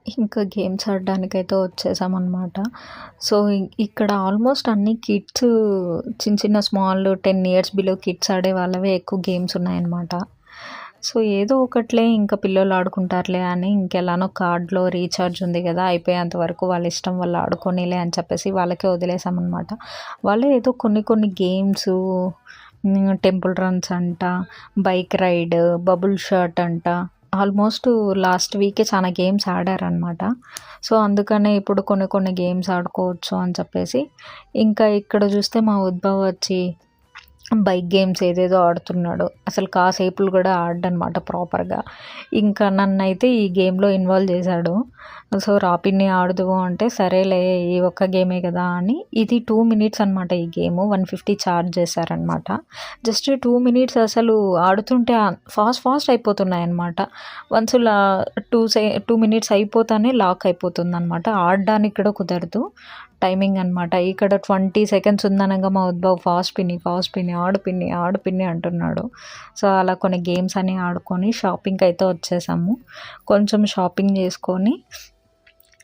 ఇంకా games ఆడడానికైతే వచ్చేసామన్నమాట. So, ఇక్కడ almost అన్ని కిడ్స్ చిన్న చిన్న స్మాల్ 10 ఇయర్స్ బిలో కిడ్స్ ఆడే వాళ్ళవే ఎక్కువ గేమ్స్ ఉన్నాయన్నమాట. సో, ఏదో ఒకట్లే ఇంకా పిల్లోళ్ళు ఆడుకుంటారులే అని ఇంకెలానో కార్డ్‌లో రీచార్జ్ ఉంది గదా! అయిపోయేంత వరకు వాళ్ళ ఇష్టం వాళ్ళు ఆడుకోనీలే అని చెప్పేసి వాళ్ళకే వదిలేసామన్నమాట. వాళ్ళే ఏదో కొన్ని కొన్ని గేమ్సు టెంపుల్ రన్స్ అంట, బైక్ రైడ్, బబుల్ షాట్ అంట ఆల్మోస్ట్ లాస్ట్ వీకే చాలా గేమ్స్ ఆడారనమాట. సో, అందుకనే ఇప్పుడు కొన్ని కొన్ని గేమ్స్ ఆడుకోవచ్చు అని చెప్పేసి ఇంకా ఇక్కడ చూస్తే మా ఉద్భవ్ వచ్చి బైక్ గేమ్స్ ఏదేదో ఆడుతున్నాడు. అసలు కాసేపులు కూడా ఆడడనమాట ప్రాపర్‌గా. ఇంకా నన్నైతే ఈ గేమ్‌లో ఇన్వాల్వ్ చేశాడు. సో, రా పిన్ని ఆడుదువు అంటే సరేలే ఈ ఒక్క గేమే కదా అని ఇది 2 మినిట్స్ అనమాట ఈ గేము. 150 ఛార్జ్ చేశారనమాట. జస్ట్ 2 మినిట్స్ అసలు ఆడుతుంటే ఫాస్ట్ అయిపోతున్నాయన్నమాట. వన్స్ 2 మినిట్స్ అయిపోతానే లాక్ అయిపోతుందనమాట. ఆడడానికి కూడా కుదరదు. టైమింగ్ అనమాట. ఇక్కడ 20 సెకండ్స్ ఉందనంగా మా ఉద్భవ్ ఫాస్ట్ పిన్ని ఆడు పిన్ని అంటున్నాడు. సో, అలా కొన్ని గేమ్స్ అన్నీ ఆడుకొని షాపింగ్‌కి అయితే వచ్చేసాము. కొంచెం షాపింగ్ చేసుకొని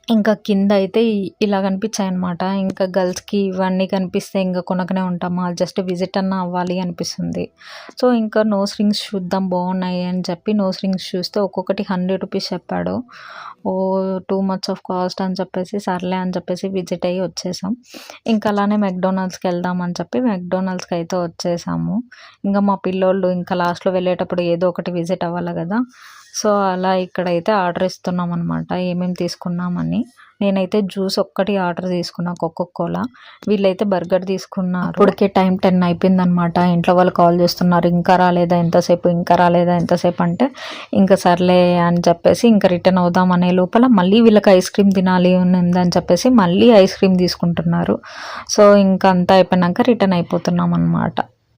ఇంకా కిందయితే ఇలా కనిపించాయన్నమాట. ఇంకా గర్ల్స్‌కి ఇవన్నీ కనిపిస్తే ఇంక కొనకనే ఉంటామా, జస్ట్ విజిట్ అన్నా అవ్వాలి అనిపిస్తుంది. సో, ఇంకా నోస్ రింగ్స్ చూద్దాం బాగున్నాయి అని చెప్పి నోస్ రింగ్స్ చూస్తే ఒక్కొక్కటి 100 రూపీస్ చెప్పాడు. టూ మచ్ ఆఫ్ కాస్ట్ అని చెప్పేసి సర్లే అని చెప్పేసి విజిట్ అయ్యి వచ్చేసాం. ఇంకా అలానే మెక్‌డొనాల్డ్స్‌కి వెళ్దాం అని చెప్పి మెక్‌డొనాల్డ్స్‌కి అయితే వచ్చేసాము. ఇంకా మా పిల్లోళ్ళు ఇంకా లాస్ట్‌లో వెళ్ళేటప్పుడు ఏదో ఒకటి విజిట్ అవ్వాలి కదా! సో, అలా ఇక్కడైతే ఆర్డర్ ఇస్తున్నామనమాట ఏమేమి తీసుకున్నామని. నేనైతే జ్యూస్ ఒక్కటి ఆర్డర్ తీసుకున్నా కోలా. వీళ్ళైతే బర్గర్ తీసుకున్నారు. అప్పటికే టైం 10 అయిపోయిందనమాట. ఇంట్లో వాళ్ళు కాల్ చేస్తున్నారు. ఇంకా రాలేదా ఎంతసేపు అంటే ఇంకా సర్లే అని చెప్పేసి ఇంకా రిటర్న్ అవుదాం అనే లోపల మళ్ళీ వీళ్ళకి ఐస్ క్రీమ్ తినాలి ఉందని చెప్పేసి మళ్ళీ ఐస్ క్రీమ్ తీసుకుంటున్నారు. సో, ఇంకా అంతా అయిపోయినాక రిటర్న్ అయిపోతున్నాం అనమాట.